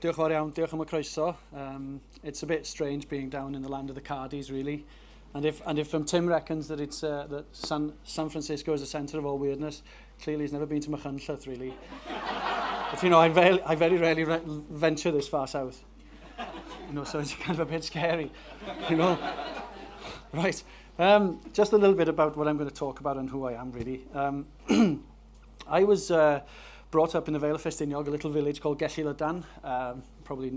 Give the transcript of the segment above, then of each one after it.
Diolch fawr iawn, diolch am y croeso. It's a bit strange being down in the land of the Cardis, really. And if Tim reckons that it's that San Francisco is the centre of all weirdness, clearly he's never been to Machynlleth, really. But, you know, I very rarely venture this far south. You know, so it's kind of a bit scary, you know. Right. Just a little bit about what I'm going to talk about and who I am, really. I was brought up in the Vale of Ffestiniog, a little village called Gellilydan.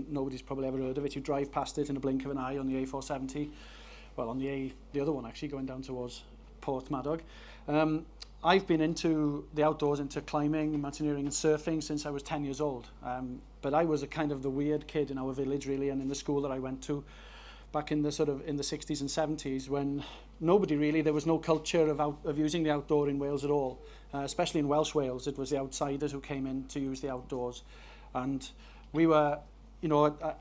Nobody's probably ever heard of it. You drive past it in a blink of an eye on the A470. Well, on the other one, actually, going down towards Port Madog. I've been into the outdoors, into climbing, mountaineering and surfing since I was 10 years old. But I was a kind of the weird kid in our village, really, and in the school that I went to back in the 60s and 70s, when nobody really, there was no culture of using the outdoor in Wales at all, especially in Welsh Wales. It was the outsiders who came in to use the outdoors. And we were, you know, a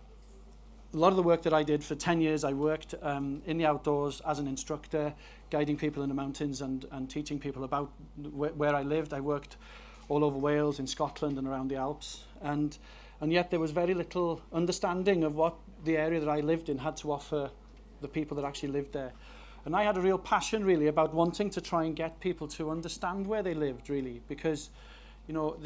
lot of the work that I did for 10 years, I worked in the outdoors as an instructor, guiding people in the mountains and teaching people about where I lived. I worked all over Wales, in Scotland and around the Alps. And yet there was very little understanding of what the area that I lived in had to offer the people that actually lived there. And I had a real passion, really, about wanting to try and get people to understand where they lived, really, because, you know,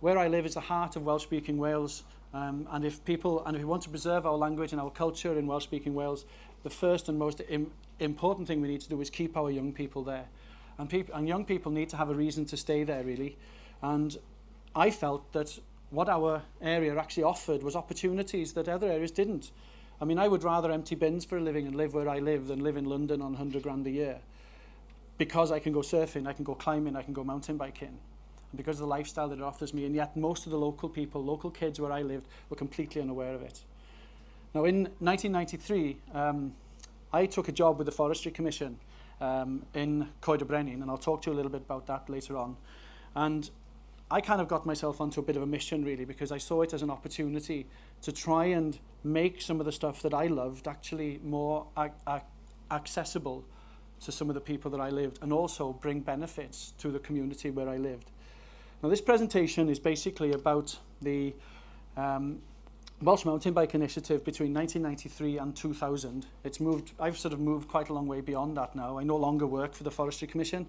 where I live is the heart of Welsh-speaking Wales. And if we want to preserve our language and our culture in Welsh-speaking Wales, the first and most important thing we need to do is keep our young people there. And young people need to have a reason to stay there, really. And I felt that what our area actually offered was opportunities that other areas didn't. I mean, I would rather empty bins for a living and live where I live than live in London on 100 grand a year, because I can go surfing, I can go climbing, I can go mountain biking, and because of the lifestyle that it offers me. And yet most of the local people, local kids where I lived, were completely unaware of it. Now, in 1993, I took a job with the Forestry Commission in Coed y Brenin, and I'll talk to you a little bit about that later on. And I kind of got myself onto a bit of a mission, really, because I saw it as an opportunity to try and make some of the stuff that I loved actually more accessible to some of the people that I lived, and also bring benefits to the community where I lived. Now, this presentation is basically about the Welsh Mountain Bike Initiative between 1993 and 2000. I've sort of moved quite a long way beyond that now. I no longer work for the Forestry Commission.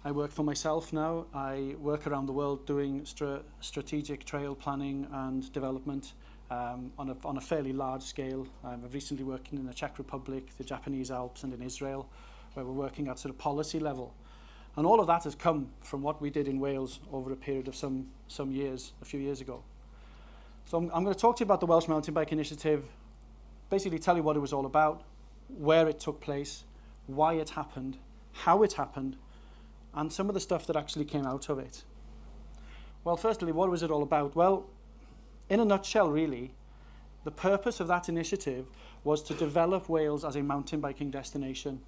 I work for myself now. I work around the world doing strategic trail planning and development on a fairly large scale. I've recently worked in the Czech Republic, the Japanese Alps, and in Israel, where we're working at sort of policy level. And all of that has come from what we did in Wales over a period of some years, a few years ago. So I'm going to talk to you about the Welsh Mountain Bike Initiative, basically tell you what it was all about, where it took place, why it happened, how it happened, and some of the stuff that actually came out of it. Well, firstly, what was it all about? Well, in a nutshell, really, the purpose of that initiative was to develop Wales as a mountain biking destination.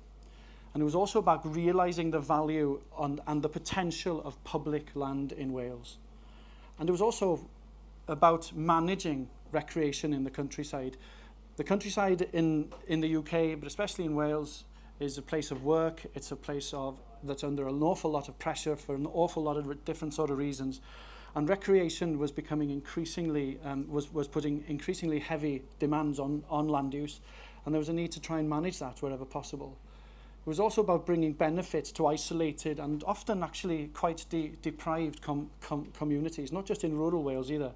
And it was also about realising the value and the potential of public land in Wales. And it was also about managing recreation in the countryside. The countryside in the UK, but especially in Wales, is a place of work. It's a place that's under an awful lot of pressure for an awful lot of different sort of reasons. And recreation was becoming increasingly, was putting increasingly heavy demands on land use. And there was a need to try and manage that wherever possible. It was also about bringing benefits to isolated and often actually quite deprived communities, not just in rural Wales either,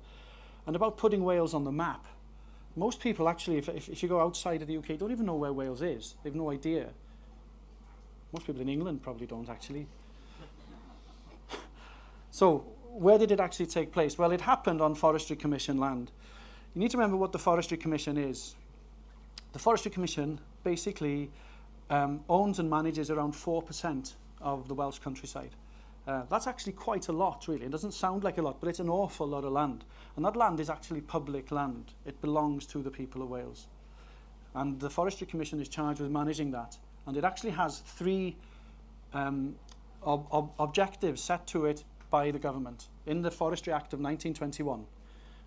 and about putting Wales on the map. Most people actually, if you go outside of the UK, don't even know where Wales is. They have no idea. Most people in England probably don't, actually. So, where did it actually take place? Well, it happened on Forestry Commission land. You need to remember what the Forestry Commission is. The Forestry Commission basically owns and manages around 4% of the Welsh countryside. That's actually quite a lot, really. It doesn't sound like a lot, but it's an awful lot of land. And that land is actually public land. It belongs to the people of Wales. And the Forestry Commission is charged with managing that. And it actually has three objectives set to it by the government in the Forestry Act of 1921,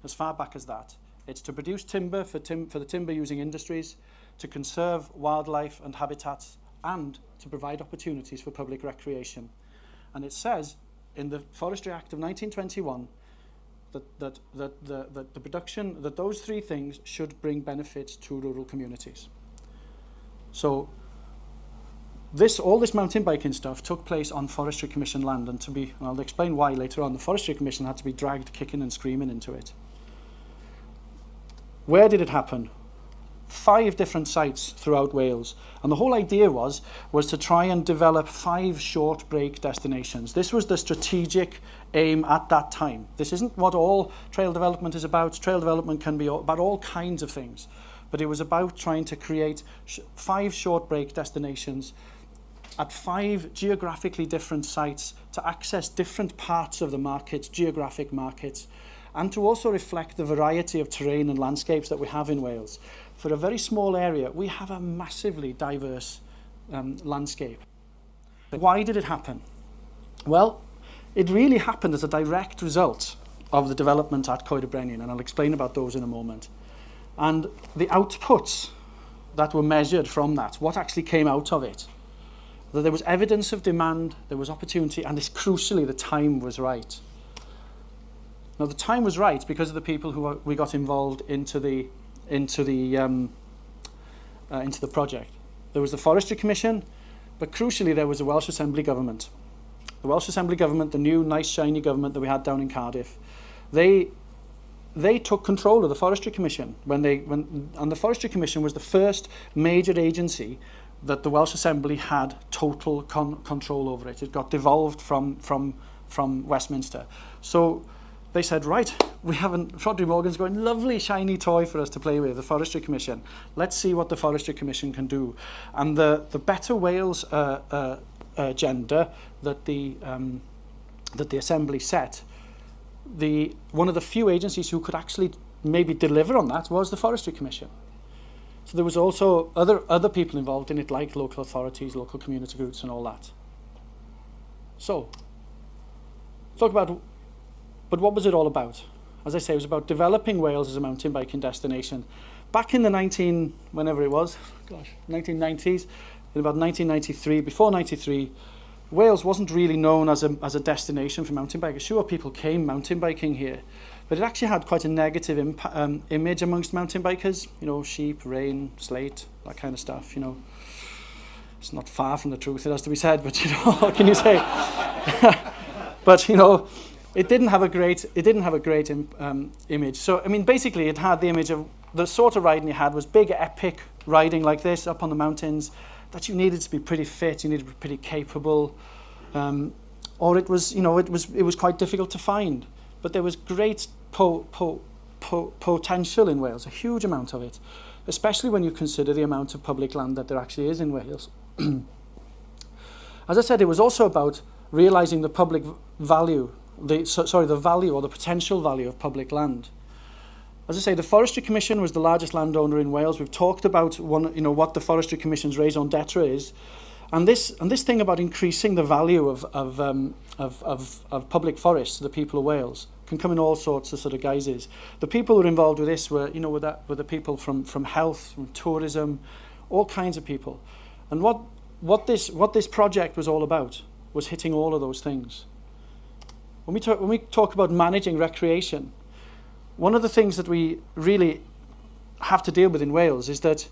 as far back as that. It's to produce timber for the timber-using industries, to conserve wildlife and habitats, and to provide opportunities for public recreation. And it says in the Forestry Act of 1921 that the production, that those three things should bring benefits to rural communities. So all this mountain biking stuff took place on Forestry Commission land, and I'll explain why later on. The Forestry Commission had to be dragged kicking and screaming into it. Where did it happen? 5 different sites throughout Wales, and the whole idea was to try and develop 5 short break destinations. This was the strategic aim at that time. This isn't what all trail development is about. Trail development can be about all kinds of things, but it was about trying to create 5 short break destinations at 5 geographically different sites to access different parts of the markets, geographic markets, and to also reflect the variety of terrain and landscapes that we have in Wales. For a very small area, we have a massively diverse landscape. Why did it happen? Well, it really happened as a direct result of the development at Coed y Brenin, and I'll explain about those in a moment. And the outputs that were measured from that, what actually came out of it, that there was evidence of demand, there was opportunity, and crucially, the time was right. Now, the time was right because of the people who we got involved into the project. There was the Forestry Commission, but crucially, there was the Welsh Assembly government. The Welsh Assembly government, the new, nice, shiny government that we had down in Cardiff, they took control of the Forestry Commission and the Forestry Commission was the first major agency that the Welsh Assembly had total control over it. It got devolved from Westminster. So they said, right, Rhodri Morgan's got a lovely shiny toy for us to play with, the Forestry Commission. Let's see what the Forestry Commission can do. And the Better Wales agenda that the Assembly set, one of the few agencies who could actually maybe deliver on that was the Forestry Commission. So there was also other people involved in it, like local authorities, local community groups, and all that. So, talk about, but what was it all about? As I say, it was about developing Wales as a mountain biking destination. Back in the 1990s, in about 1993, before 93, Wales wasn't really known as a destination for mountain bikers. Sure, people came mountain biking here, but it actually had quite a negative image amongst mountain bikers. You know, sheep, rain, slate, that kind of stuff. You know, it's not far from the truth, it has to be said. But you know, what can you say? But you know, it didn't have a great image. So I mean, basically, it had the image of the sort of riding you had was big, epic riding like this up on the mountains. That you needed to be pretty fit, you needed to be pretty capable, or it was quite difficult to find. But there was great potential in Wales, a huge amount of it, especially when you consider the amount of public land that there actually is in Wales. As I said, it was also about realising the public value, the value or the potential value of public land. As I say, the Forestry Commission was the largest landowner in Wales. We've talked about what the Forestry Commission's raison d'etre is, and this thing about increasing the value of public forests to the people of Wales can come in all sorts of sort of guises. The people who were involved with this were the people from health, from tourism, all kinds of people. And what this project was all about was hitting all of those things. When we talk about managing recreation, one of the things that we really have to deal with in Wales is that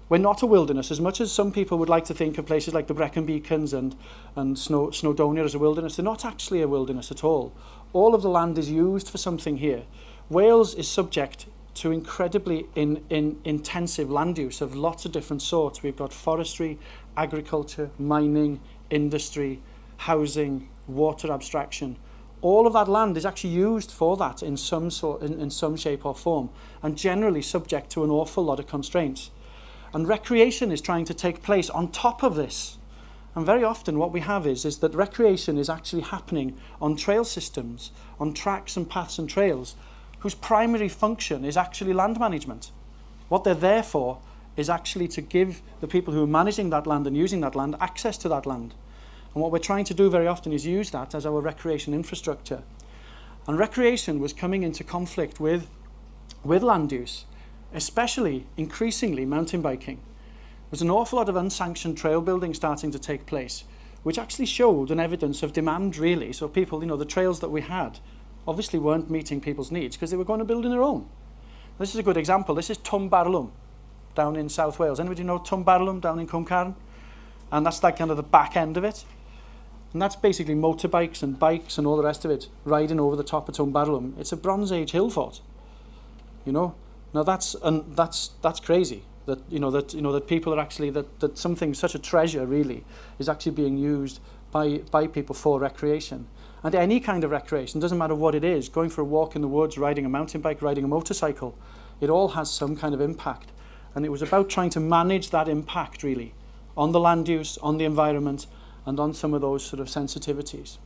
we're not a wilderness. As much as some people would like to think of places like the Brecon Beacons and Snowdonia as a wilderness, they're not actually a wilderness at all. All of the land is used for something here. Wales is subject to incredibly intensive land use of lots of different sorts. We've got forestry, agriculture, mining, industry, housing, water abstraction. All of that land is actually used for that in some shape or form, and generally subject to an awful lot of constraints. And recreation is trying to take place on top of this. And very often what we have is that recreation is actually happening on trail systems, on tracks and paths and trails, whose primary function is actually land management. What they're there for is actually to give the people who are managing that land and using that land access to that land. And what we're trying to do very often is use that as our recreation infrastructure. And recreation was coming into conflict with land use, especially, increasingly, mountain biking. There was an awful lot of unsanctioned trail building starting to take place, which actually showed an evidence of demand, really. So people, the trails that we had obviously weren't meeting people's needs because they were going to build on their own. This is a good example. This is Tumbarlwm down in South Wales. Anybody know Tumbarlwm down in Cwmcarn? And that's like kind of the back end of it. And that's basically motorbikes and bikes and all the rest of it riding over the top of Tumbarlwm. It's a Bronze Age hill fort, you know. Now that's crazy. That people are actually that something such a treasure really is actually being used by people for recreation. And any kind of recreation, doesn't matter what it is, going for a walk in the woods, riding a mountain bike, riding a motorcycle, it all has some kind of impact. And it was about trying to manage that impact really on the land use, on the environment, and on some of those sort of sensitivities.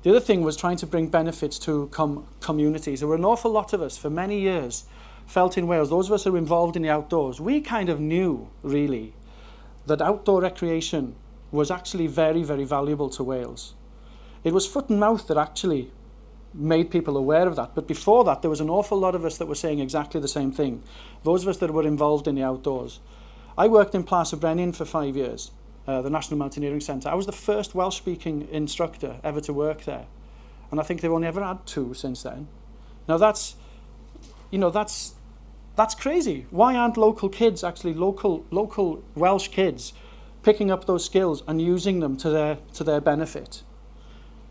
The other thing was trying to bring benefits to communities. There were an awful lot of us for many years felt in Wales, those of us who were involved in the outdoors, we kind of knew really that outdoor recreation was actually very, very valuable to Wales. It was foot and mouth that actually made people aware of that. But before that, there was an awful lot of us that were saying exactly the same thing. Those of us that were involved in the outdoors. I worked in Vale of Brenin for 5 years, the National Mountaineering Centre. I was the first Welsh-speaking instructor ever to work there. And I think they've only ever had 2 since then. Now that's crazy. Why aren't local kids, actually local Welsh kids, picking up those skills and using them to their benefit?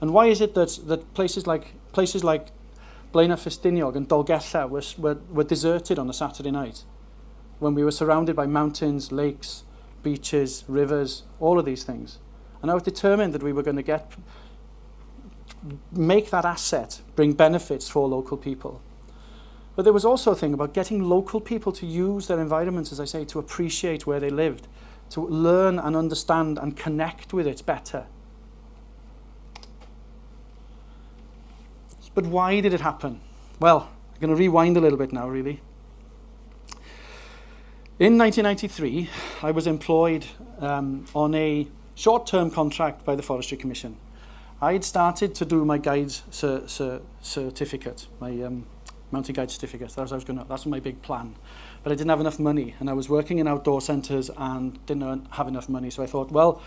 And why is it that places like Vale of Ffestiniog and Dolgella were deserted on a Saturday night when we were surrounded by mountains, lakes, beaches, rivers, all of these things? And I was determined that we were going to make that asset bring benefits for local people. But there was also a thing about getting local people to use their environments, as I say, to appreciate where they lived, to learn and understand and connect with it better. But why did it happen? Well, I'm going to rewind a little bit now, really. In 1993, I was employed on a short-term contract by the Forestry Commission. I had started to do my guide's certificate, my mountain guide certificate. That's my big plan. But I didn't have enough money, and I was working in outdoor centres and didn't have enough money. So I thought, well,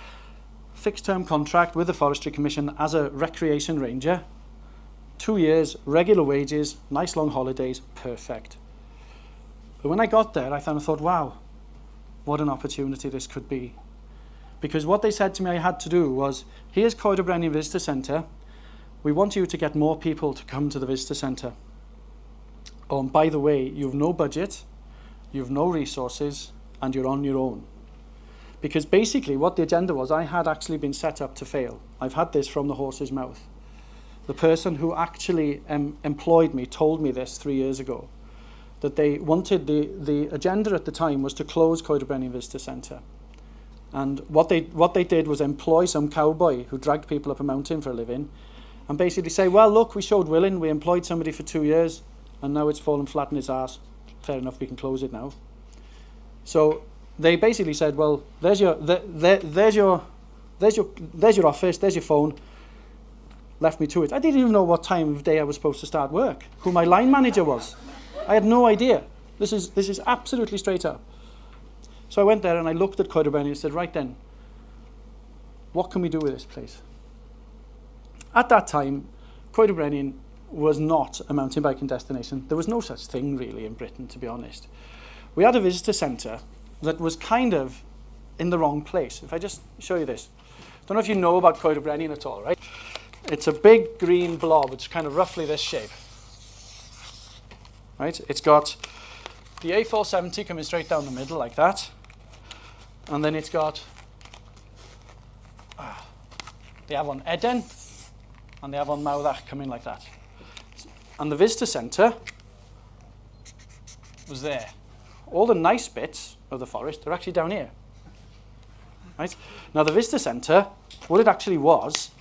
fixed-term contract with the Forestry Commission as a recreation ranger, 2 years, regular wages, nice long holidays, perfect. But when I got there, I thought, wow, what an opportunity this could be. Because what they said to me I had to do was, here's Coed y Brenin Visitor Centre. We want you to get more people to come to the visitor centre. Oh, and by the way, you've no budget, you've no resources, and you're on your own. Because basically what the agenda was, I had actually been set up to fail. I've had this from the horse's mouth. The person who actually employed me told me this 3 years ago, that they wanted, the agenda at the time was to close Coed y Brenin Visitor Centre. And what they did was employ some cowboy who dragged people up a mountain for a living and basically say, well, look, we showed willing, we employed somebody for 2 years and now it's fallen flat on its arse. Fair enough, we can close it now. So they basically said, well, there's your office, there's your phone. Left me to it. I didn't even know what time of day I was supposed to start work, who my line manager was. I had no idea. This is absolutely straight up. So I went there and I looked at Coed y Brenin and said, right then, what can we do with this place? At that time, Coed y Brenin was not a mountain biking destination. There was no such thing really in Britain, to be honest. We had a visitor centre that was kind of in the wrong place. If I just show you this. Don't know if you know about Coed y Brenin at all, right? It's a big green blob. It's kind of roughly this shape. Right? It's got the A470 coming straight down the middle like that. And then it's got the Afon Eden and the Afon Mawddach coming like that. And the visitor centre was there. All the nice bits of the forest are actually down here. Right? Now the visitor centre, what it actually was,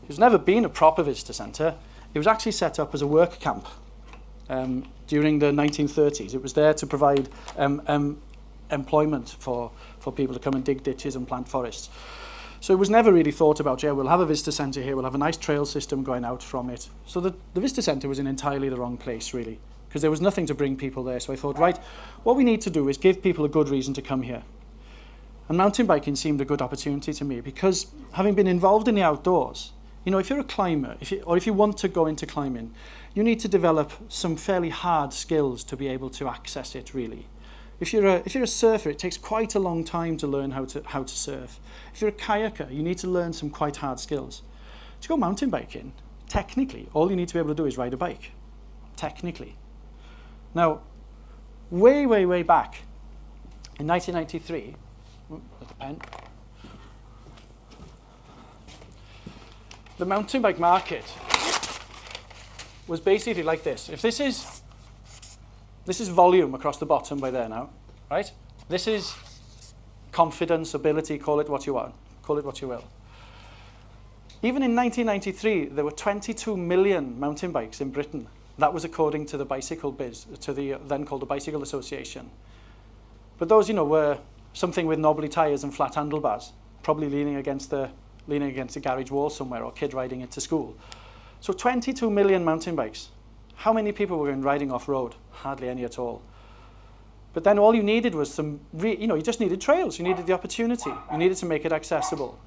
it's never been a proper visitor centre. It was actually set up as a work camp during the 1930s. It was there to provide employment for people to come and dig ditches and plant forests. So it was never really thought about, yeah, we'll have a visitor centre here, we'll have a nice trail system going out from it. So the visitor centre was in entirely the wrong place, really, because there was nothing to bring people there. So I thought, right, what we need to do is give people a good reason to come here. And mountain biking seemed a good opportunity to me because having been involved in the outdoors, You know, if you're a climber, or if you want to go into climbing, you need to develop some fairly hard skills to be able to access it, really. If you're a surfer, it takes quite a long time to learn how to surf. If you're a kayaker, you need to learn some quite hard skills. To go mountain biking, technically, all you need to be able to do is ride a bike. Technically. Now, way, way, way back, in 1993, with the pen, the mountain bike market was basically like this. If this is volume across the bottom by there now, right? This is confidence, ability, call it what you want, call it what you will. Even in 1993, there were 22 million mountain bikes in Britain. That was according to the bicycle biz, to the then called the Bicycle Association. But those, you know, were something with knobbly tyres and flat handlebars, probably leaning against a garage wall somewhere, or kid riding it to school. So 22 million mountain bikes. How many people were riding off-road? Hardly any at all. But then all you needed was you just needed trails. You needed the opportunity. You needed to make it accessible.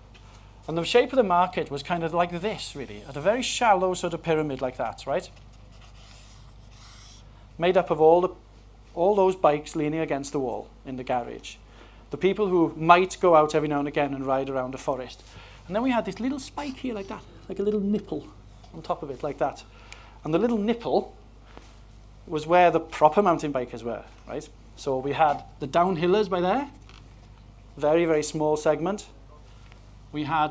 And the shape of the market was kind of like this, really, at a very shallow sort of pyramid like that, right? Made up of all those bikes leaning against the wall in the garage. The people who might go out every now and again and ride around a forest. And then we had this little spike here like that, like a little nipple on top of it like that. And the little nipple was where the proper mountain bikers were, right? So we had the downhillers by there, very, very small segment. We had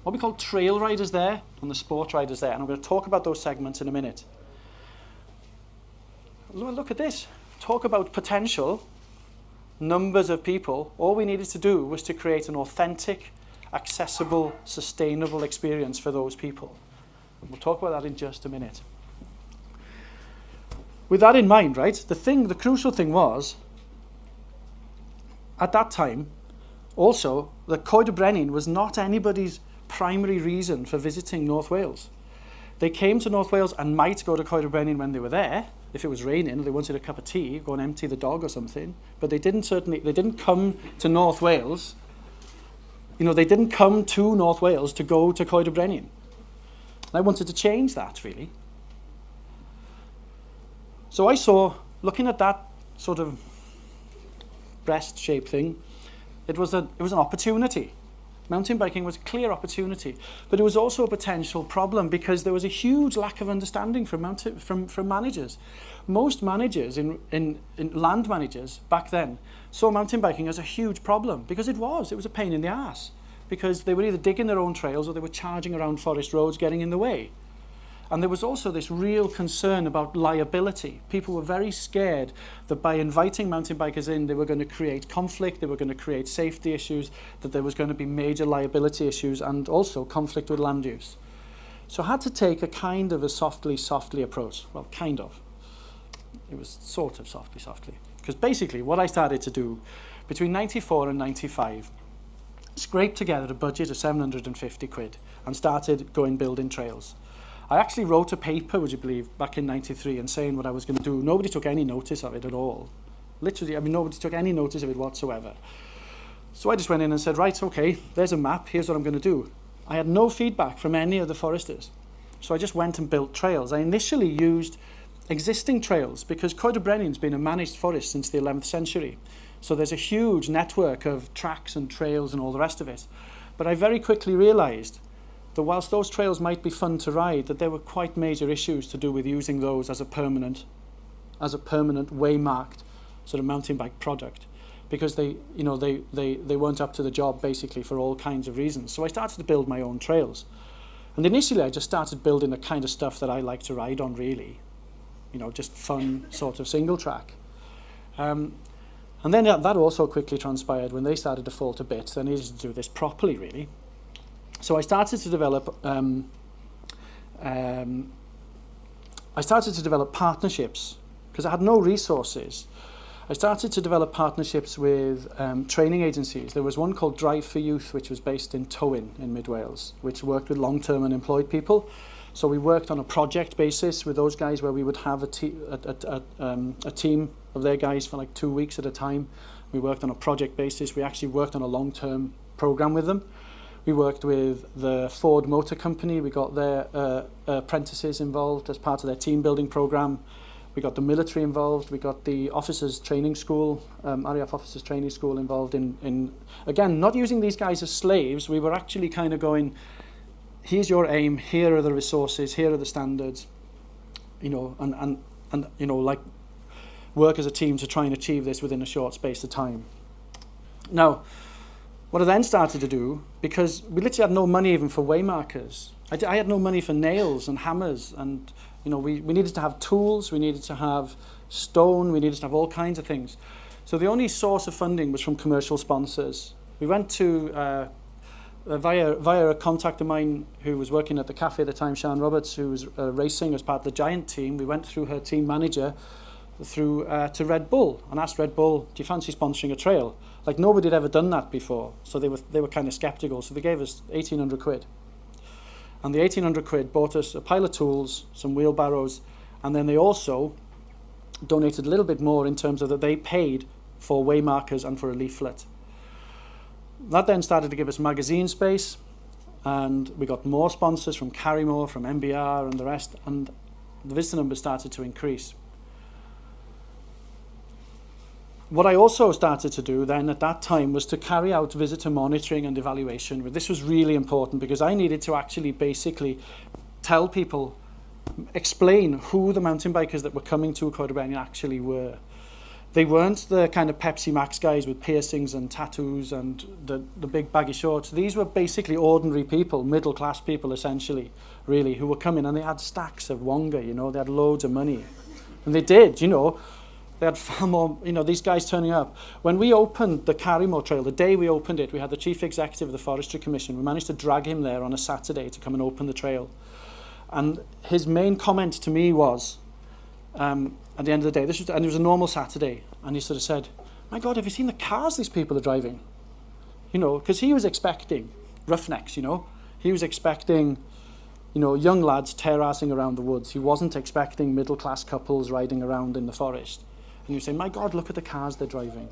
what we call trail riders there and the sport riders there. And I'm going to talk about those segments in a minute. Look at this. Talk about potential, numbers of people. All we needed to do was to create an authentic, accessible, sustainable experience for those people. We'll talk about that in just a minute. With that in mind, right, the crucial thing was, at that time, also, the Coed y Brenin was not anybody's primary reason for visiting North Wales. They came to North Wales and might go to Coed y Brenin when they were there, if it was raining, or they wanted a cup of tea, go and empty the dog or something. But they didn't come to North Wales. You know, they didn't come to North Wales to go to Coed y Brenin. I wanted to change that, really. So I saw, looking at that sort of breast-shaped thing, it was an opportunity. Mountain biking was a clear opportunity, but it was also a potential problem because there was a huge lack of understanding from managers. Most managers, in land managers back then, saw mountain biking as a huge problem because it was a pain in the ass, because they were either digging their own trails or they were charging around forest roads, getting in the way. And there was also this real concern about liability. People were very scared that by inviting mountain bikers in, they were going to create conflict, they were going to create safety issues, that there was going to be major liability issues and also conflict with land use. So I had to take a kind of a softly approach. Well, kind of. It was sort of softly. Because basically what I started to do between 94 and 95, scraped together a budget of 750 quid and started building trails. I actually wrote a paper, would you believe, back in 93 and saying what I was going to do. Nobody took any notice of it at all. Literally, I mean, nobody took any notice of it whatsoever. So I just went in and said, right, okay, there's a map, here's what I'm going to do. I had no feedback from any of the foresters. So I just went and built trails. I initially used existing trails because Coed y Brennin's been a managed forest since the 11th century. So there's a huge network of tracks and trails and all the rest of it. But I very quickly realized that whilst those trails might be fun to ride, that there were quite major issues to do with using those as a permanent way-marked sort of mountain bike product, because they weren't up to the job basically for all kinds of reasons. So I started to build my own trails. And initially I just started building the kind of stuff that I like to ride on, really. You know, just fun sort of single track. And then that also quickly transpired when they started to fall to bits. They needed to do this properly, really. So I started to develop partnerships because I had no resources. I started to develop partnerships with training agencies. There was one called Drive for Youth, which was based in Tywyn in Mid Wales, which worked with long-term unemployed people. So we worked on a project basis with those guys where we would have a team of their guys for like 2 weeks at a time. We worked on a project basis. We actually worked on a long-term program with them. We worked with the Ford Motor Company. We got their apprentices involved as part of their team building program. We got the military involved. We got the officers training school, RAF officers training school involved in, again, not using these guys as slaves. We were actually kind of going, here's your aim, here are the resources, here are the standards, you know, and you know, like, work as a team to try and achieve this within a short space of time. Now, what I then started to do, because we literally had no money even for waymarkers. I had no money for nails and hammers, and you know, we needed to have tools, we needed to have stone, we needed to have all kinds of things. So the only source of funding was from commercial sponsors. We went to, via a contact of mine who was working at the cafe at the time, Sian Roberts, who was racing as part of the Giant team. We went through her team manager through to Red Bull and asked Red Bull, do you fancy sponsoring a trail? Like, nobody had ever done that before, so they were kind of skeptical. So they gave us 1,800 quid. And the 1,800 quid bought us a pile of tools, some wheelbarrows, and then they also donated a little bit more in terms of that they paid for waymarkers and for a leaflet. That then started to give us magazine space, and we got more sponsors from Carrymore, from MBR and the rest, and the visitor numbers started to increase. What I also started to do then at that time was to carry out visitor monitoring and evaluation. This was really important because I needed to actually basically tell people, explain who the mountain bikers that were coming to Coed y Brenin actually were. They weren't the kind of Pepsi Max guys with piercings and tattoos and the big baggy shorts. These were basically ordinary people, middle-class people essentially, really, who were coming, and they had stacks of wonga, you know, they had loads of money. And they did, you know. They had far more, you know, these guys turning up. When we opened the Carrymore Trail, the day we opened it, we had the chief executive of the Forestry Commission. We managed to drag him there on a Saturday to come and open the trail. And his main comment to me was, at the end of the day, and it was a normal Saturday, and he sort of said, my God, have you seen the cars these people are driving? You know, because he was expecting roughnecks, you know. He was expecting, you know, young lads terracing around the woods. He wasn't expecting middle-class couples riding around in the forest. And you say, my God, look at the cars they're driving.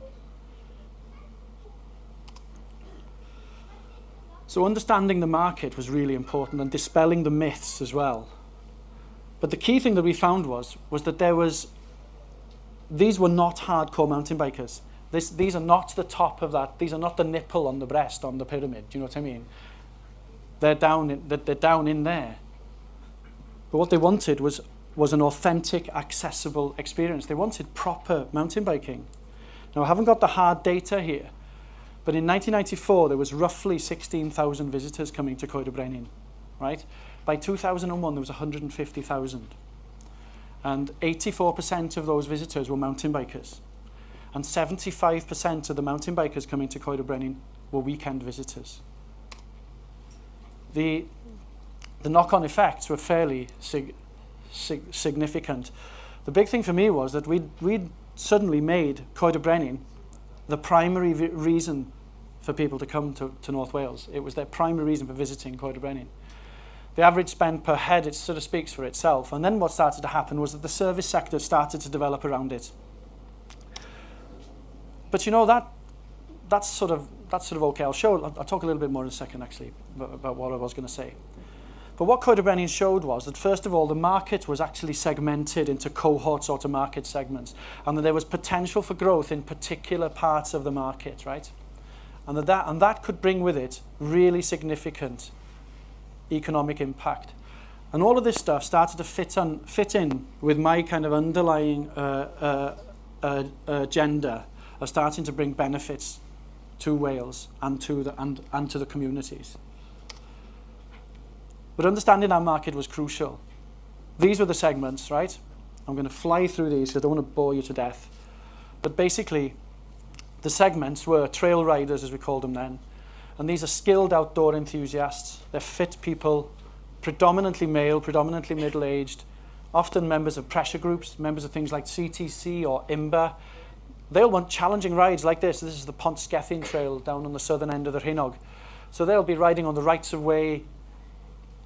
So understanding the market was really important, and dispelling the myths as well. But the key thing that we found was that these were not hardcore mountain bikers. These are not the top of that. These are not the nipple on the breast on the pyramid. Do you know what I mean? They're down in there. But what they wanted was an authentic, accessible experience. They wanted proper mountain biking. Now, I haven't got the hard data here, but in 1994, there was roughly 16,000 visitors coming to Coed y Brenin, right? By 2001, there was 150,000. And 84% of those visitors were mountain bikers. And 75% of the mountain bikers coming to Coed y Brenin were weekend visitors. The knock-on effects were fairly significant. The big thing for me was that we'd suddenly made Coed y Brenin the primary reason for people to come to North Wales. It was their primary reason for visiting Coed y Brenin. The average spend per head, it sort of speaks for itself. And then what started to happen was that the service sector started to develop around it. But you know, that's sort of okay. I'll talk a little bit more in a second actually about what I was going to say. But what Coed y Brenin showed was that, first of all, the market was actually segmented into cohorts or to market segments, and that there was potential for growth in particular parts of the market, right? And that could bring with it really significant economic impact. And all of this stuff started to fit in with my kind of underlying agenda of starting to bring benefits to Wales and to the communities. But understanding our market was crucial. These were the segments, right? I'm going to fly through these because I don't want to bore you to death. But basically, the segments were trail riders, as we called them then. And these are skilled outdoor enthusiasts. They're fit people, predominantly male, predominantly middle-aged, often members of pressure groups, members of things like CTC or IMBA. They'll want challenging rides like this. This is the Pont Sgethin Trail down on the southern end of the Rhinog. So they'll be riding on the rights of way.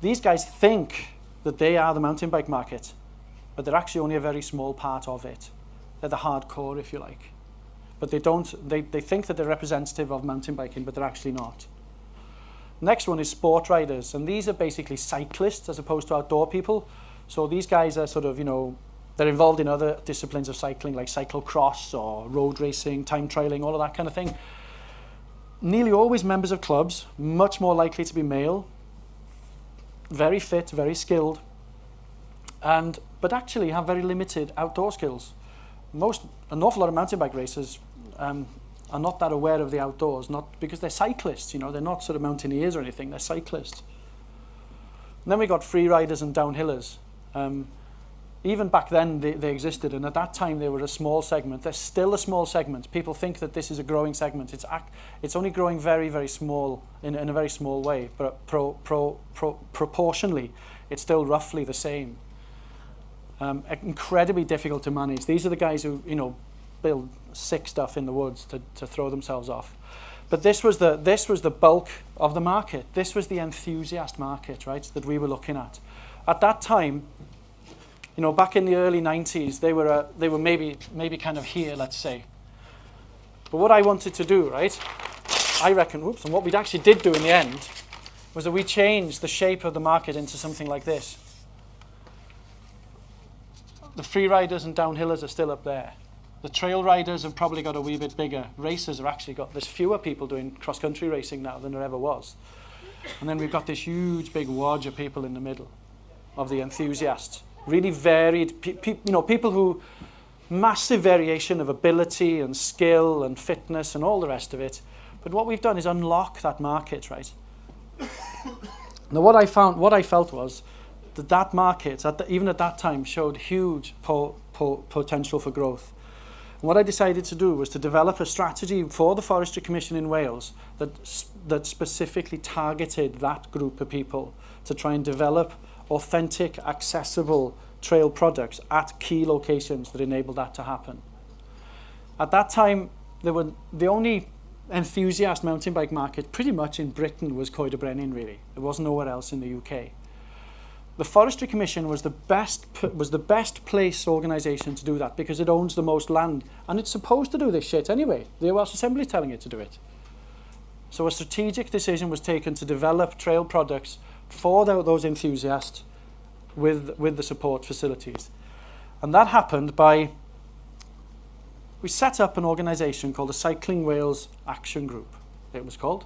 These guys think that they are the mountain bike market, but they're actually only a very small part of it. They're the hardcore, if you like. But they think that they're representative of mountain biking, but they're actually not. Next one is sport riders, and these are basically cyclists as opposed to outdoor people. So these guys are sort of, you know, they're involved in other disciplines of cycling like cyclocross or road racing, time trialing, all of that kind of thing. Nearly always members of clubs, much more likely to be male, very fit, very skilled, but actually have very limited outdoor skills. An awful lot of mountain bike racers are not that aware of the outdoors, not because they're cyclists, you know, they're not sort of mountaineers or anything, they're cyclists. And then we got free riders and downhillers. Even back then they existed, and at that time they were a small segment. They're still a small segment. People think that this is a growing segment. It's only growing very, very small, in a very small way, but proportionally, it's still roughly the same. Incredibly difficult to manage. These are the guys who, you know, build sick stuff in the woods to throw themselves off. But this was the bulk of the market. This was the enthusiast market, right, that we were looking at. At that time, you know, back in the early 90s, they were maybe kind of here, let's say. But what I wanted to do, right, I reckon, and what we actually did do in the end, was that we changed the shape of the market into something like this. The free riders and downhillers are still up there. The trail riders have probably got a wee bit bigger. Racers have actually got, there's fewer people doing cross-country racing now than there ever was. And then we've got this huge big wodge of people in the middle of the enthusiasts. Really varied, you know, people who, massive variation of ability and skill and fitness and all the rest of it. But what we've done is unlock that market, right? Now what I felt was that market, even at that time, showed huge potential for growth. And what I decided to do was to develop a strategy for the Forestry Commission in Wales that specifically targeted that group of people to try and develop authentic, accessible trail products at key locations that enabled that to happen. At that time, the only enthusiast mountain bike market pretty much in Britain was Coed y Brenin, really. There was nowhere else in the UK. The Forestry Commission was the best placed organisation to do that because it owns the most land, and it's supposed to do this shit anyway. The Welsh Assembly is telling it to do it. So a strategic decision was taken to develop trail products for those enthusiasts with the support facilities. And that happened by, we set up an organisation called the Cycling Wales Action Group, it was called.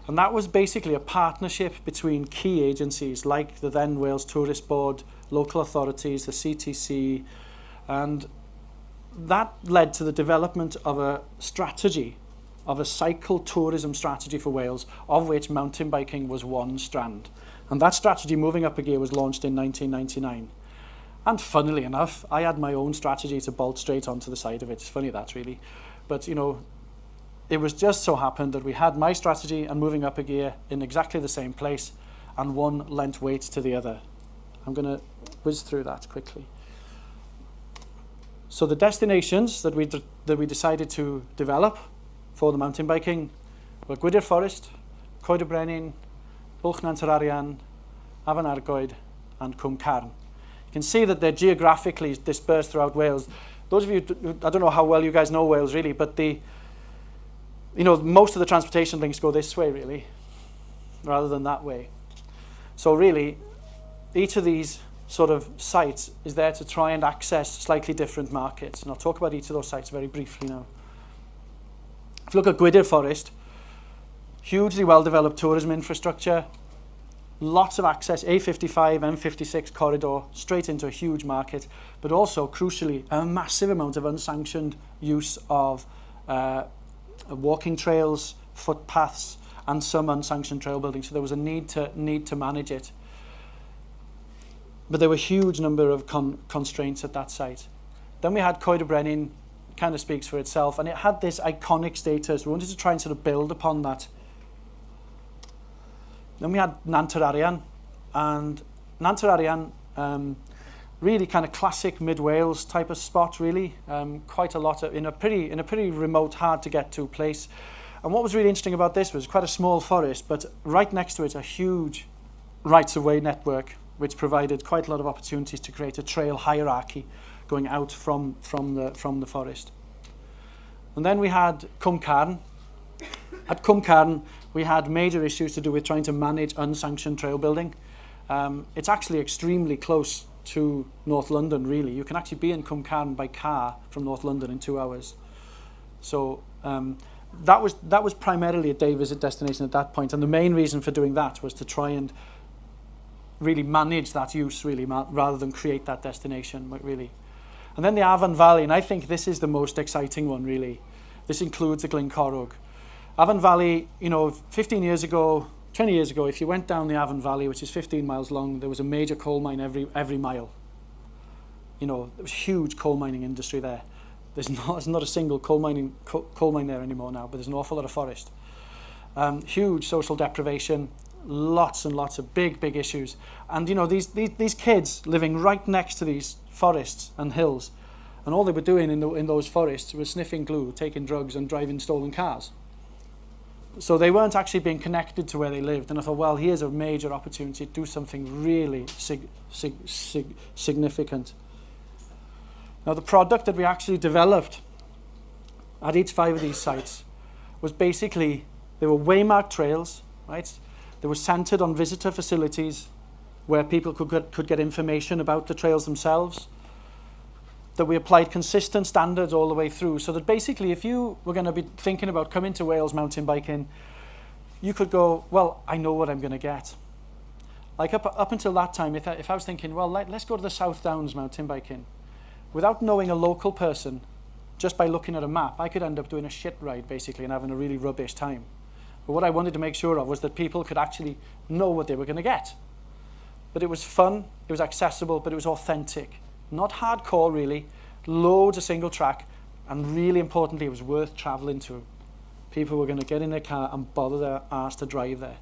And that was basically a partnership between key agencies like the then Wales Tourist Board, local authorities, the CTC, and that led to the development of a strategy, of a cycle tourism strategy for Wales, of which mountain biking was one strand. And that strategy, moving up a gear, was launched in 1999. And funnily enough, I had my own strategy to bolt straight onto the side of it. It's funny that, really. But, you know, it was just so happened that we had my strategy and moving up a gear in exactly the same place, and one lent weight to the other. I'm going to whiz through that quickly. So the destinations that we decided to develop for the mountain biking were Coed y Forest, Coed y Brenin, Mountaineering, Afon Argoed, and Cwm Carn. You can see that they're geographically dispersed throughout Wales. Those of you, I don't know how well you guys know Wales really, but most of the transportation links go this way really, rather than that way. So really, each of these sort of sites is there to try and access slightly different markets. And I'll talk about each of those sites very briefly now. If you look at Coed y Forest, hugely well-developed tourism infrastructure, lots of access, A55, M56 corridor, straight into a huge market, but also, crucially, a massive amount of unsanctioned use of walking trails, footpaths, and some unsanctioned trail building. So there was a need to manage it. But there were a huge number of constraints at that site. Then we had Coed y Brenin, kind of speaks for itself, and it had this iconic status. We wanted to try and sort of build upon that. Then we had Mountaineering, and Mountaineering, really kind of classic mid-Wales type of spot, really. Quite a lot in a pretty remote, hard to get to place. And what was really interesting about this was quite a small forest, but right next to it a huge rights-of-way network, which provided quite a lot of opportunities to create a trail hierarchy going out from the forest. And then we had Cwm Carn. At Cwm Carn, we had major issues to do with trying to manage unsanctioned trail building. It's actually extremely close to North London, really. You can actually be in Cwmcarn by car from North London in 2 hours. So that was primarily a day visit destination at that point, and the main reason for doing that was to try and really manage that use, really, rather than create that destination, really. And then the Afon Valley, and I think this is the most exciting one, really. This includes the Glyn Corrwg. Avon Valley, 15 years ago, 20 years ago, if you went down the Avon Valley, which is 15 miles long, there was a major coal mine every mile. There was a huge coal mining industry there. There's not a single coal mine there anymore now, but there's an awful lot of forest. Huge social deprivation, lots and lots of big issues. And these kids living right next to these forests and hills, and all they were doing in those forests was sniffing glue, taking drugs, and driving stolen cars. So they weren't actually being connected to where they lived. And I thought, well, here's a major opportunity to do something really significant. Now, the product that we actually developed at each 5 of these sites was basically, they were waymarked trails, right? They were centered on visitor facilities where people could get information about the trails themselves. That we applied consistent standards all the way through, so that basically if you were going to be thinking about coming to Wales mountain biking, you could go, well, I know what I'm going to get. Like up until that time, if I was thinking, well, let's go to the South Downs mountain biking, without knowing a local person, just by looking at a map, I could end up doing a shit ride, basically, and having a really rubbish time. But what I wanted to make sure of was that people could actually know what they were going to get. That it was fun, it was accessible, but it was authentic. Not hardcore, really, loads of single track, and really importantly, it was worth traveling to. People were going to get in their car and bother their arse to drive there.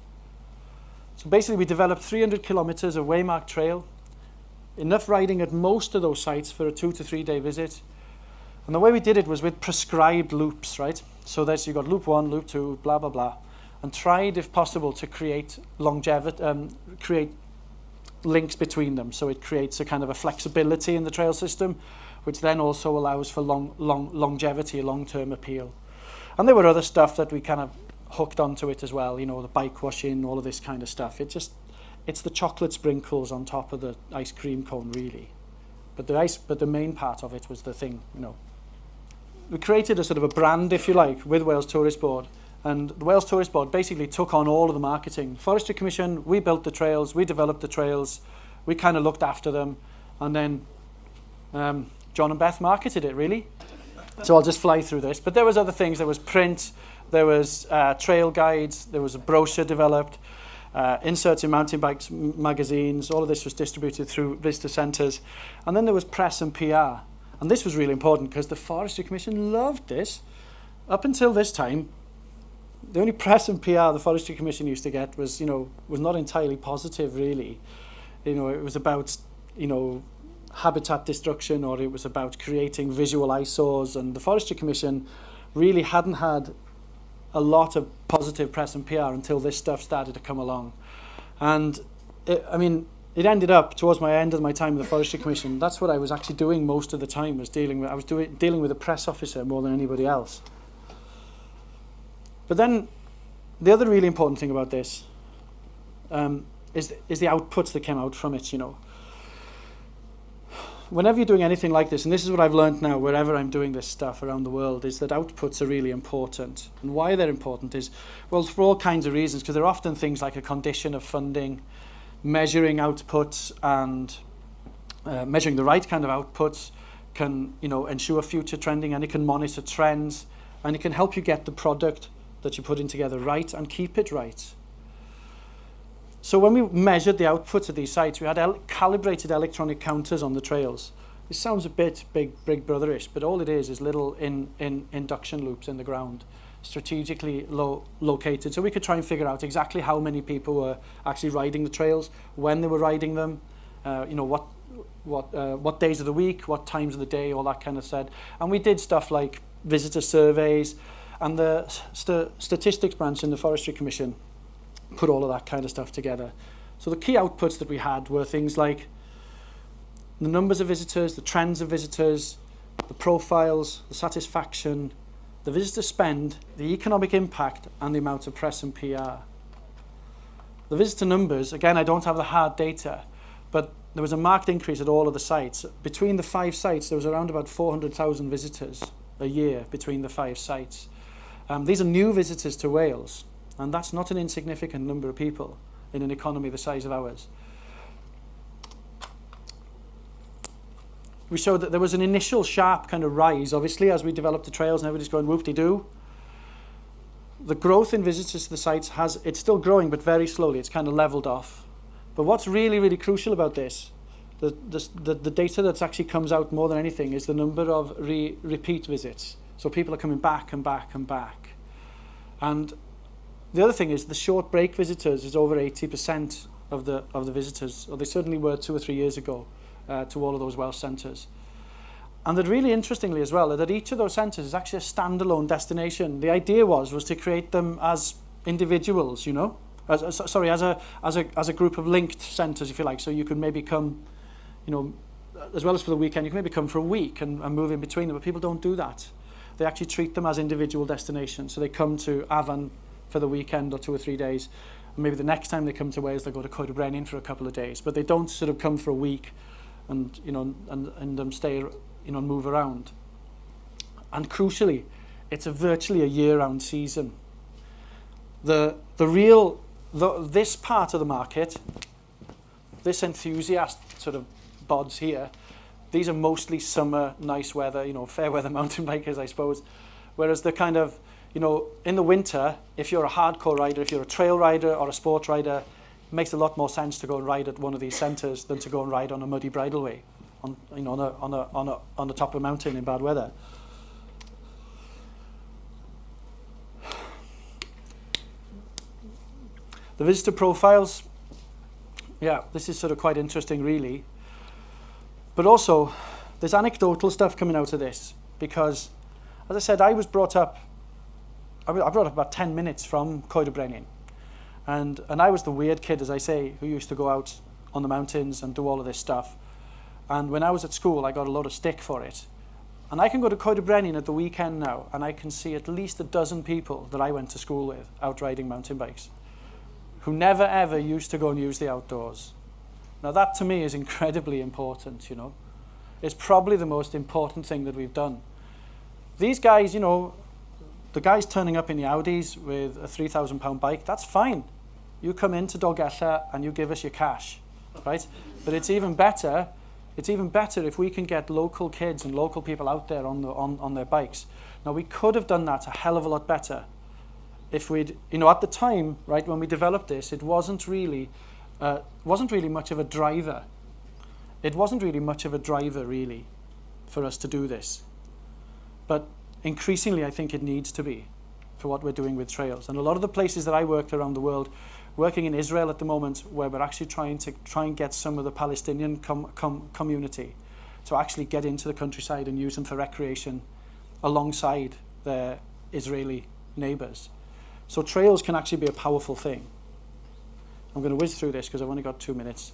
So basically, we developed 300 kilometers of waymarked trail, enough riding at most of those sites for a 2 to 3 day visit. And the way we did it was with prescribed loops, right? So that's, you got loop 1, loop 2, blah, blah, blah, and tried, if possible, to create longevity, create links between them, so it creates a kind of a flexibility in the trail system, which then also allows for longevity, long-term appeal. And there were other stuff that we kind of hooked onto it as well, the bike washing, all of this kind of stuff. It's the chocolate sprinkles on top of the ice cream cone, really. But the main part of it was the thing, We created a sort of a brand, if you like, with Wales Tourist Board. And the Wales Tourist Board basically took on all of the marketing. Forestry Commission, we built the trails, we developed the trails, we kind of looked after them, and then John and Beth marketed it, really. So I'll just fly through this. But there was other things. There was print, there was trail guides, there was a brochure developed, inserts in mountain bikes magazines. All of this was distributed through visitor centres. And then there was press and PR. And this was really important because the Forestry Commission loved this. Up until this time, the only press and PR the Forestry Commission used to get was not entirely positive, really. It was about, habitat destruction, or it was about creating visual eyesores, and the Forestry Commission really hadn't had a lot of positive press and PR until this stuff started to come along. And it ended up, towards my end of my time with the Forestry Commission, that's what I was actually doing most of the time, was dealing with a press officer more than anybody else. But then, the other really important thing about this is the outputs that came out from it, Whenever you're doing anything like this, and this is what I've learned now wherever I'm doing this stuff around the world, is that outputs are really important. And why they're important is, well, for all kinds of reasons, because they're often things like a condition of funding, measuring outputs and measuring the right kind of outputs can, ensure future trending, and it can monitor trends, and it can help you get the product that you're putting together right and keep it right. So when we measured the outputs of these sites, we had calibrated electronic counters on the trails. This sounds a bit big brotherish, but all it is little induction loops in the ground, strategically located. So we could try and figure out exactly how many people were actually riding the trails, when they were riding them, what days of the week, what times of the day, all that kind of stuff. And we did stuff like visitor surveys, and the statistics branch in the Forestry Commission put all of that kind of stuff together. So the key outputs that we had were things like the numbers of visitors, the trends of visitors, the profiles, the satisfaction, the visitor spend, the economic impact, and the amount of press and PR. The visitor numbers, again, I don't have the hard data, but there was a marked increase at all of the sites. Between the 5 sites, there was around about 400,000 visitors a year between the 5 sites. These are new visitors to Wales, and that's not an insignificant number of people in an economy the size of ours. We showed that there was an initial sharp kind of rise, obviously, as we developed the trails and everybody's going whoop-de-doo. The growth in visitors to the sites it's still growing, but very slowly. It's kind of leveled off. But what's really, really crucial about this, the data that actually comes out more than anything, is the number of repeat visits. So people are coming back and back and back. And the other thing is the short break visitors is over 80% of the visitors, or they certainly were 2 or 3 years ago, to all of those Welsh centres. And that really interestingly as well, that each of those centres is actually a standalone destination. The idea was to create them as individuals, you know, as a group of linked centres, if you like. So you could maybe come, you know, as well as for the weekend, you can maybe come for a week and move in between them, but people don't do that. They actually treat them as individual destinations. So they come to Afon for the weekend or 2 or 3 days. And maybe the next time they come to Wales, they go to Coed y Brenin for a couple of days. But they don't sort of come for a week and, you know, and stay, you know, and move around. And crucially, it's virtually a year-round season. This part of the market, this enthusiast sort of bods here, these are mostly summer, nice weather, you know, fair weather mountain bikers, I suppose. Whereas the kind of, you know, in the winter, if you're a hardcore rider, if you're a trail rider or a sport rider, it makes a lot more sense to go and ride at one of these centres than to go and ride on a muddy bridleway, on the top of a mountain in bad weather. The visitor profiles, yeah, this is sort of quite interesting, really. But also, there's anecdotal stuff coming out of this because, as I said, I brought up about 10 minutes from Coed y Brenin. And I was the weird kid, as I say, who used to go out on the mountains and do all of this stuff. And when I was at school, I got a lot of stick for it. And I can go to Coed y Brenin at the weekend now, and I can see at least a dozen people that I went to school with out riding mountain bikes who never, ever used to go and use the outdoors. Now, that to me is incredibly important, you know. It's probably the most important thing that we've done. These guys, you know, the guys turning up in the Audis with a £3,000 bike, that's fine. You come into Dolgella and you give us your cash, right? But it's even better if we can get local kids and local people out there on their bikes. Now, we could have done that a hell of a lot better if we'd, you know, at the time, right, when we developed this, it wasn't really much of a driver. It wasn't really much of a driver, really, for us to do this. But increasingly, I think it needs to be for what we're doing with trails. And a lot of the places that I worked around the world, working in Israel at the moment, where we're actually trying and get some of the Palestinian community to actually get into the countryside and use them for recreation alongside their Israeli neighbours. So trails can actually be a powerful thing. I'm going to whiz through this because I've only got 2 minutes.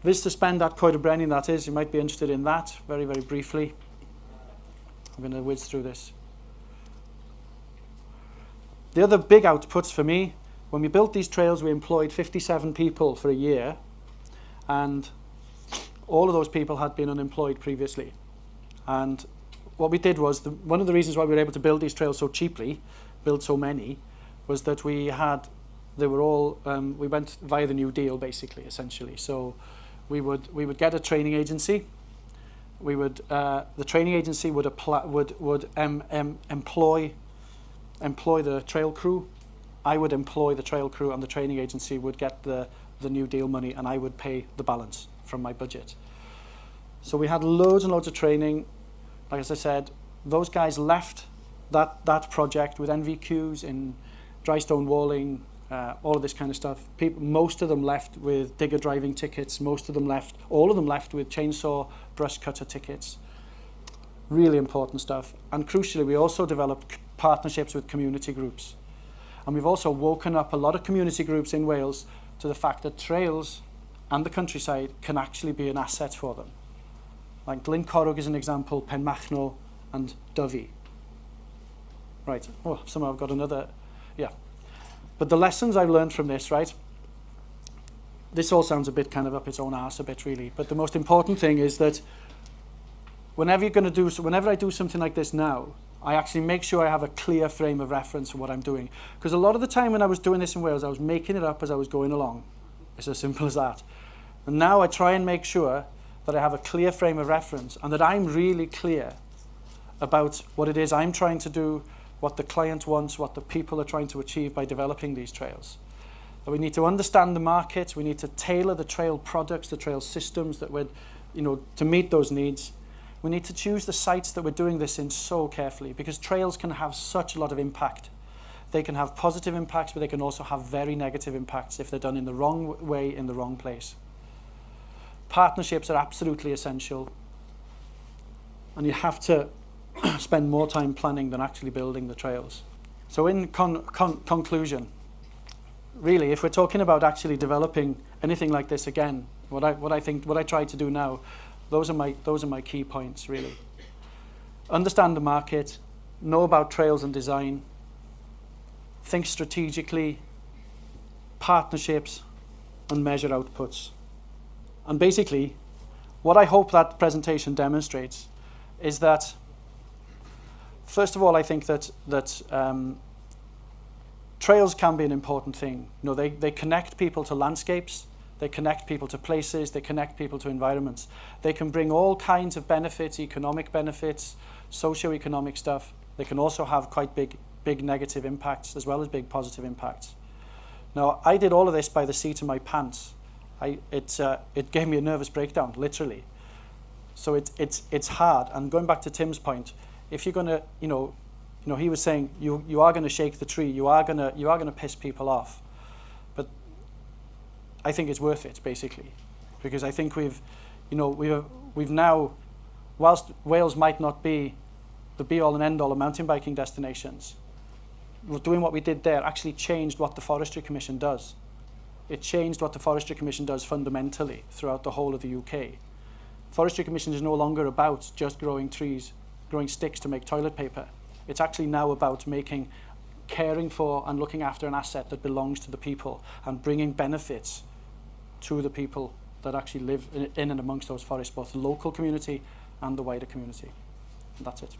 Visitor spend at Coed y Brenin, that is. You might be interested in that, very, very briefly. I'm going to whiz through this. The other big outputs for me, when we built these trails, we employed 57 people for a year, and all of those people had been unemployed previously. And what we did was, one of the reasons why we were able to build these trails so cheaply, build so many, was that we went via the New Deal, basically, essentially. So we would get a training agency. The training agency would employ the trail crew. I would employ the trail crew, and the training agency would get the New Deal money, and I would pay the balance from my budget. So we had loads and loads of training. Like as I said, those guys left that project with NVQs in dry stone walling, all of this kind of stuff. Most of them left with digger driving tickets. All of them left with chainsaw brush cutter tickets. Really important stuff. And crucially, we also developed partnerships with community groups. And we've also woken up a lot of community groups in Wales to the fact that trails and the countryside can actually be an asset for them. Like Glyn Corrwg is an example, Penmachno and Davies. Right, oh, somehow I've got another, yeah. But the lessons I've learned from this, right, this all sounds a bit kind of up its own arse a bit really, but the most important thing is that whenever I do something like this now, I actually make sure I have a clear frame of reference for what I'm doing. Because a lot of the time when I was doing this in Wales, I was making it up as I was going along. It's as simple as that. And now I try and make sure that I have a clear frame of reference and that I'm really clear about what it is I'm trying to do, what the client wants, what the people are trying to achieve by developing these trails. That we need to understand the market, we need to tailor the trail products, the trail systems that we're, to meet those needs. We need to choose the sites that we're doing this in so carefully because trails can have such a lot of impact. They can have positive impacts, but they can also have very negative impacts if they're done in the wrong way, in the wrong place. Partnerships are absolutely essential. And you have to spend more time planning than actually building the trails. So in conclusion, really, if we're talking about actually developing anything like this again, what I try to do now, those are my key points, really. Understand the market, know about trails and design, think strategically, partnerships, and measure outputs. And basically, what I hope that presentation demonstrates is that, first of all, I think that trails can be an important thing. They connect people to landscapes, they connect people to places, they connect people to environments. They can bring all kinds of benefits, economic benefits, socio-economic stuff. They can also have quite big negative impacts as well as big positive impacts. Now, I did all of this by the seat of my pants. It gave me a nervous breakdown, literally. So it's hard. And going back to Tim's point, if you're going to, he was saying you are going to shake the tree, you are going to piss people off. But I think it's worth it, basically, because I think we've now, whilst Wales might not be the be-all and end-all of mountain biking destinations, doing what we did there actually changed what the Forestry Commission does. It changed what the Forestry Commission does fundamentally throughout the whole of the UK. Forestry Commission is no longer about just growing trees, growing sticks to make toilet paper. It's actually now about caring for and looking after an asset that belongs to the people and bringing benefits to the people that actually live in and amongst those forests, both the local community and the wider community. And that's it.